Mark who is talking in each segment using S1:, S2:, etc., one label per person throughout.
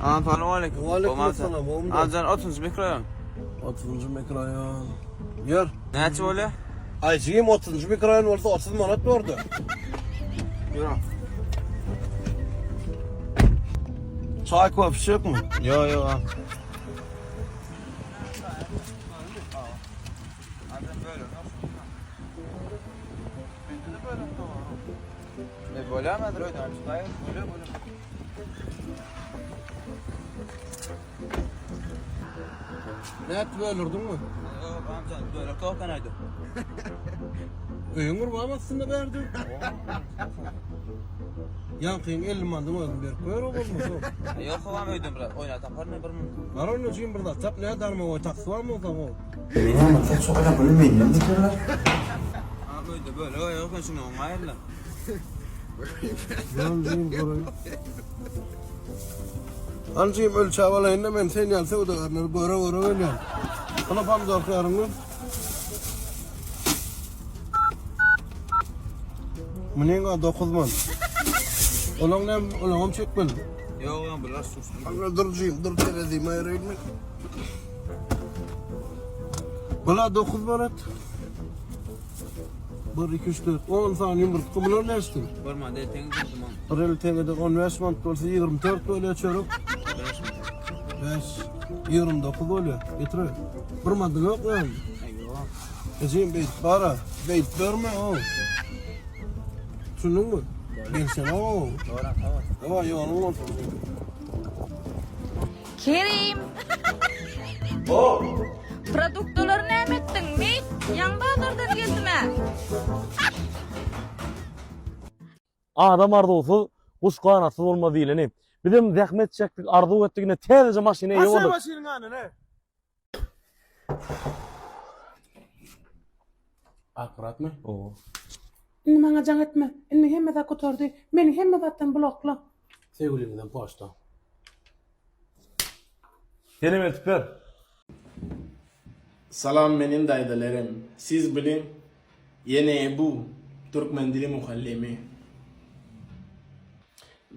S1: Assalamualaikum.
S2: Aleykümselam.
S1: Amcan 30 mikroyon.
S2: 30 mikroyon. Yer.
S1: Neçe oluyor?
S2: Aycığım 30 mikroyon olsa 30 manat verdi.
S1: Yürü.
S2: Çay koyup yok mu?
S1: Yo yo. Amcan böyle. Böyle midir öyle? Hayır, böyle.
S2: Ne et bölürdün mü?
S1: Yok amcan böyle kalkanaydı.
S2: Öğün vurmamazsın da verdin. Yankın 50 mandım ödüm bir koyar olmaz o.
S1: Yok ovam öydüm biraz. Oynatan parını bir mi?
S2: Var onun için burada tap ne darma o taksı var mı o zaman?
S3: Beni ama sen çok öyle bilmeyin. Ne diyorlar?
S1: Abi öyle böyle. O yok ben şimdi onu hayırlı.
S2: Yancıyım burayı. Yancıyım ölçü havalayında ben sen yansa o da karnını göre öyle. Sana pam zorkarını. Mınenga 9 man. Olanım çekmeli.
S1: Yok lan biraz sus.
S2: Anla dur tereziyim ayırayım mı? Bala 9 manat. 1, 2, 3, 4, 10 saniye bir kumlar neştin?
S1: Varma de tengizim tamam.
S2: Paralel tengede 15 manat olsa 24 böyle açıyorum. 5, 29 oluyor. Getiriyor. Bir madde yok yani.
S1: Eyvallah.
S2: Eceyim beyt bara. Beyt verme o. Şunun mu? Gelsene o.
S1: Doğru tamam.
S2: Ama yolun olsun.
S4: Kerim,
S2: O.
S4: produktlarını ne ettin mi? Yanbağlardan geldim ha.
S5: Adam arzusu kuş kanatсыз olmadı ile bizim zahmet çektik arzu ettikine tezce maşineye
S2: Asıl
S5: yolladık.
S2: başının anı ne? Akkurat mı?
S5: Oo.
S6: Inni bana can etme. Inni hemme de kotordu. Beni hemme zaten blokla.
S2: Sevgilimden posta.
S5: Yeni mertber.
S7: Salam benim dayılarım. Siz bilin yine bu Türkmen dili muhallemi.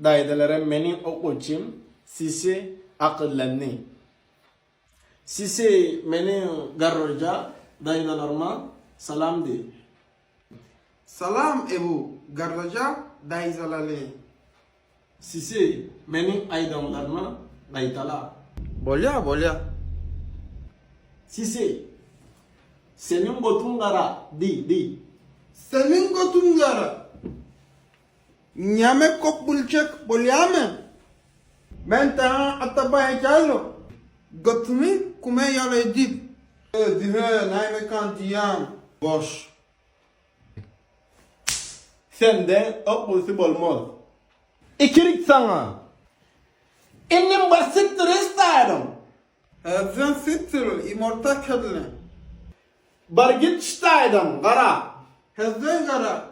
S7: Dayılarım benim okuçum sizi akıllandı. Sizi benim garroca dayılarıma salam de.
S8: Salam Ebu Garraja Dayzalale.
S7: Sizi benim aydınlarıma dayıtala.
S8: Bolya.
S7: Sizi senin gotun gara di.
S8: Senin gotun gara. Nyame kop bulçak bolyame. Ben taha atabay chalo. Gotumi kume yala edip. Dihe naime kantiyam. Boş.
S7: Sende okusu bolmaz. İkirik sana. Enim basittir istedim.
S8: Evren sittir imorta kedine.
S7: Bargit istedim gara.
S8: Hezden gara.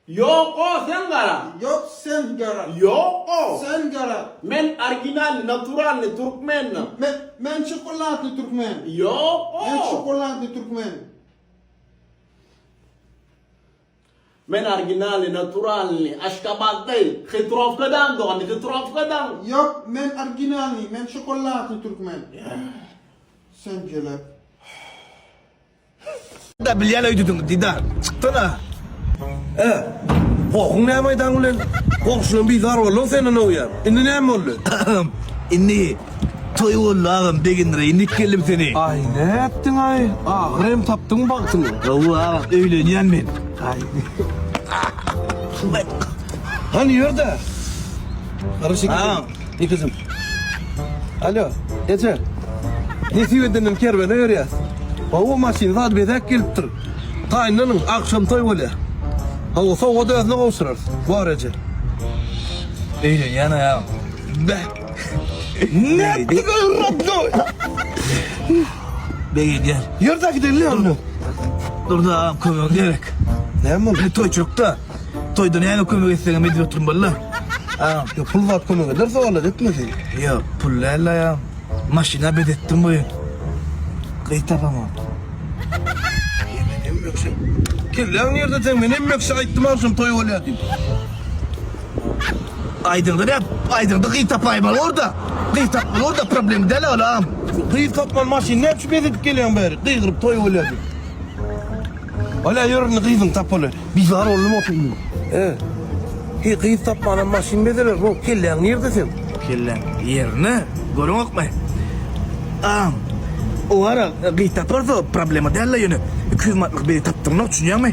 S7: Yok o sen gara.
S8: Yok sen gara.
S7: Yok o.
S8: Sen gara.
S7: Men original, natural, Türkmen.
S8: Men çikolatlı Türkmen.
S7: Yok
S8: Men
S7: o.
S8: çikolatlı Türkmen.
S7: Men original, natural, aşkabat değil. Khitrof kadam doğan, khitrof kadam.
S8: Yok men orijinali, men çikolatlı Türkmen. Sen gelip.
S2: Da bilyala ödüdün didar. Çıktına. Kokun ne maydan ulan? Kokuşunun bir zar var lan senin o ya. İndi ne mi oldu?
S3: İndi toy oldu ağam deginre indik geldim seni.
S2: Ay ne ettin ay? Ağrım taptın baktın.
S3: Yavu ağam öyle niyan ben. Ay.
S2: Hani yurda? Karışık.
S3: Ağam.
S2: İyi kızım. Alo. Geçer. Nesi ödenim kervene yürüyüz. O maşin zat bezek geliptir. Tayinlenin akşam toy böyle. O soğuğa da özüne kavuşturur. Bu aracı.
S3: Öyle yana ağam.
S2: Be. Ne ettik öyle rabdo?
S3: Begin gel.
S2: Yurda gidelim lan.
S3: Dur da ağam koymak gerek.
S2: Ne mi?
S3: Toy çok da. Toyda ne yana koymak istedim edip oturun balla. Ağam.
S2: Ya pul vat konu kadar sağladı etmesin.
S3: Ya pullarla ya. Maşina bedettim bugün. Kayıt yapamam.
S2: Yemenim yoksa. Kirlen yerde sen benim yoksa ayıttım alsın toy olayatayım.
S3: Aydın'da ne yap? Aydın'da kayıt yapayım orada. Gıyt tapmalı orada problem değil oğlum.
S2: Kıyıp tapman maşin ne yapıp edip geliyorsun beri? Kıydırıp toy oluyor. Hala yorunu kıydın tap olur.
S3: Biz var oğlum oturmuyor.
S2: Kıyıp tapmanan maşin bedeler. Bu kelleğin nerede sen?
S3: Kellen yerini görün okma. O ara gıyt taparsa problemi değil yönü. 200 matlık biri taptırmak düşünüyor mu?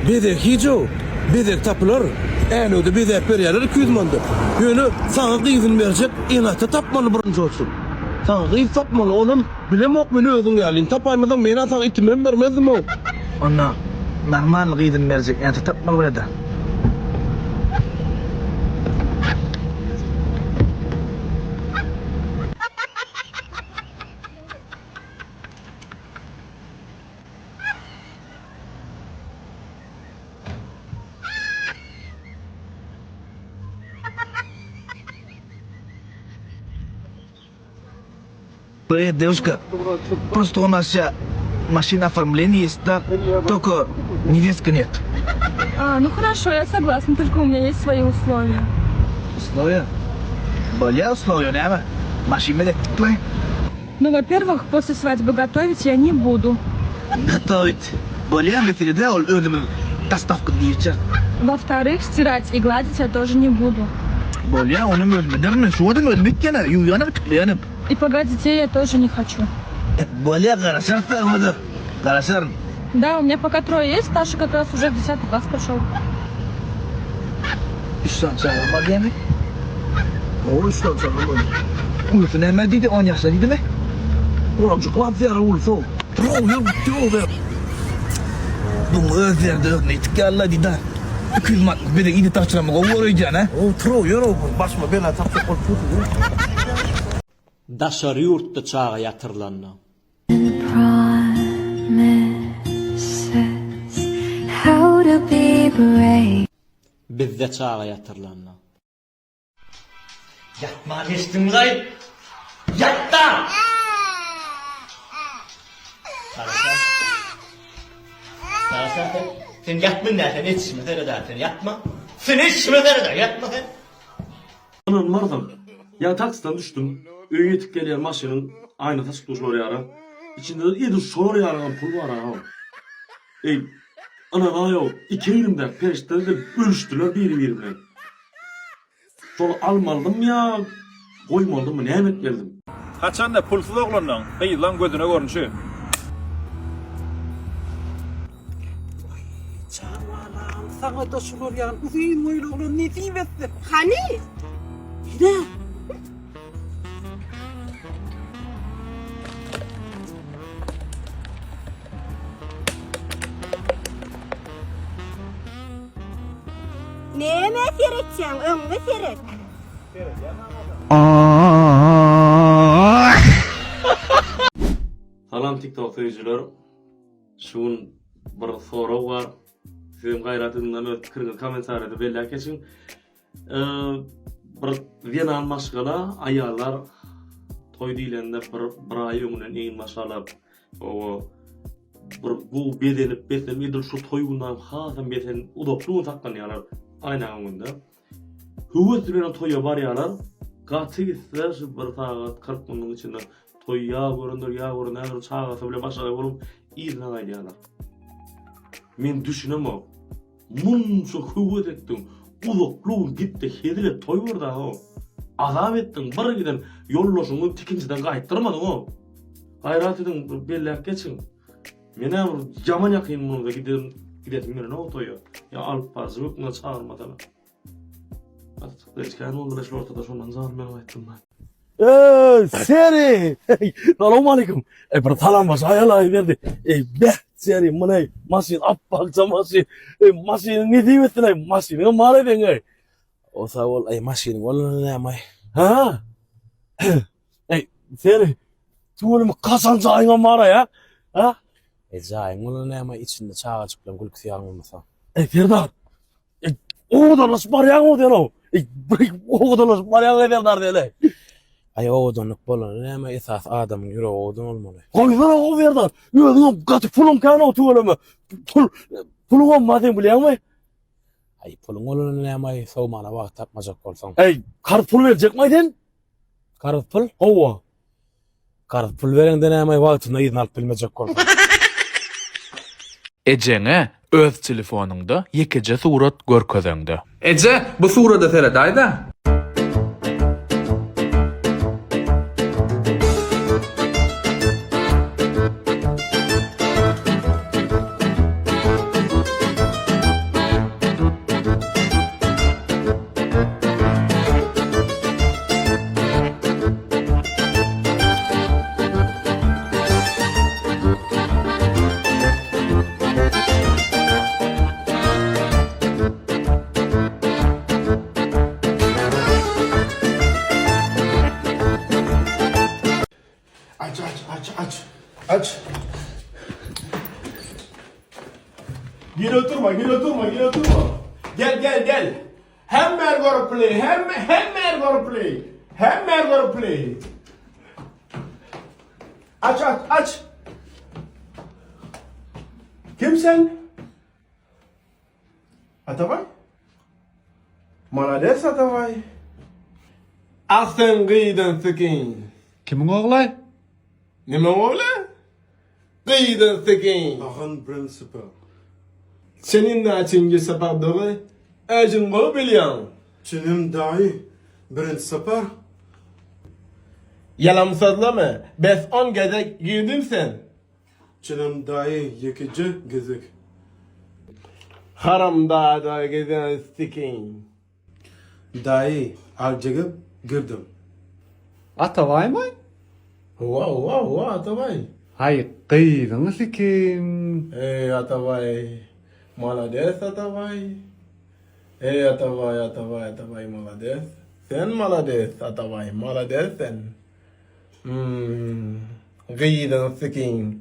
S2: Bedek hiç o. Bedek tapılır. En öde bedek periyerler 200 mandı. Yönü sana kıydın verecek. İnatı tapmalı birinci olsun. Sana kıyıp tapmalı oğlum. Bilem ok beni özün gelin. Tapaymadan beni atan itimem vermezdim o.
S3: Ona normal gıydın verecek. Yani tapmalı burada. Девушка, просто у нас вся машина оформления есть, да? Только невестка нет.
S4: Ну хорошо, я согласна, только у меня есть свои условия.
S3: Условия? Более условия, не? Машина де плей.
S4: Ну, во-первых, после свадьбы готовить я не буду.
S3: Готовить. Более мы передал доставку девчат.
S4: Во-вторых, стирать и гладить я тоже не буду.
S3: Более он модерный, что он модерный, юянок, юянок.
S4: И погать детей я тоже не хочу.
S3: Более хорошо, вот. Хорошо.
S4: Да, у меня пока 3 есть, старший как раз уже в 10 класс пошел.
S3: Что sana magemi? O işte sana magemi. Ulf ne medidi oynasa dedi mi? Roncuk var ya Ulf o. Yok. Bu özel de ne tkalla dida. Kılmak bir de idi taşırma uğrayacağına ha.
S2: O tro yoro başma bela tapacak ol putu.
S7: Daşar yurtta çağa yatırlanna.
S9: How to be brave.
S7: Bizde çağa yatırlanna.
S5: Yatma geçtim lan. Yatta! Sen yatma nereden? Yetişme nereden? Yatma. Sen yetişme nereden? Yatma sen. Anam vardım. Ya taksiden düştüm. Öğün yetip geliyor maşının. Aynı taş tutmuş oraya ara. İçinde de iyi soru yaran pul var ha. Ana ya 2 elimde peşte de bölüştüler birbirine. Sonra almadım ya. Koymadım mı? Ne emek geldim.
S10: Kaçan da pulsuz oğlandan. Kıyılan gözüne görünüşü.
S6: Çağmalan sana da şunur yan. Uzun öyle oğlum ne diyeyim etsin.
S11: Hani?
S6: Ne?
S11: Neye seyredeceksin? Önüne seyret.
S5: Salam TikTok seyirciler. Şun bir soru var. Sizin gayratından ötkürgün komentarda belli geçin. Bir Viyana maşgala ayarlar toy dilende bir ay ömründen en maşallah o bu bedenip bedenip şu toyundan hazım beden udopluğun takkan yalar aynı anında. Hüvüsüne toya var yalar. Katı gitse bir saat 40 minutun içinde toy ya görünür çağası bile başarılı olup izna ayyalar. Men düşünem o. Munçu hüvüs ettim. Udopluğun gitti hedile toy var da o. Azap ettin bir giden yollaşını tikinciden kayıttırmadın o. Hayrat edin belli geçin. Mene jaman yakın bunu da gidetim yine ne otoyu. Ya alıp bazı yokuna çağırmadan. Artık da çıkan oldu şu ortada şundan zahmet ettim ben. Seri! Selamun aleyküm. Bir salam baş ayalay verdi. Seri mene masin appakça masin. Masin ne diyeyim ettin masin mare denge. O sağ ol masin wala ne may. Ha? Seri. Tuğulum kasan zayına mara ya. Ha? Zayın wala ne may içinde çağa çıklam gülük siyang olmasa. Ferdar. Oğudan nasıl yang o diyor. Oğudan nasıl yang ederler dele. Ay oğudanlık bolan ne may esas adamın yürü oğudan olmalı. Koylar o Ferdar. Yürüdüm katı pulun kana otuğulum. Pulun olmadığını biliyor musun? Ay pulun olun ne may savmana vaqt tapmacak olsan. Kart pul verecek miydin?
S3: Karız pul? Owa. Karız pul berende näme wagtyna ýyzyny alyp bilmejek boldy.
S12: Ejene öz telefonunda ýekeje surat görkezäňde.
S1: Ece, bu surada seredayda.
S7: Aç. Gir oturma. Gel. Hammer gonna play. Hammer gonna play. Aç. Kim sen? Atabay? Malades Atabay.
S2: Ahsen gıydın sikin.
S3: Kimin oglay?
S2: Nime oğlu? Gıydın sikin.
S7: Ahın principal.
S2: Senin naçingi sapadığı ejin gol bilyan.
S7: Çinim dahi birinci sefer.
S2: Yalamsızlama. Bes 10 gece girdin sen.
S7: Çinim dahi yekici gezek.
S2: Haramda da gezen sikin.
S7: Dahi alcıgıp girdim.
S3: Ataway mı?
S2: Wow, Atabay.
S3: Hay, gıydyň sikin.
S2: Ey Atabay. Malades Atabay. Ey Atabay malades. Sen malades Atabay, malades sen. Gıydın sikin.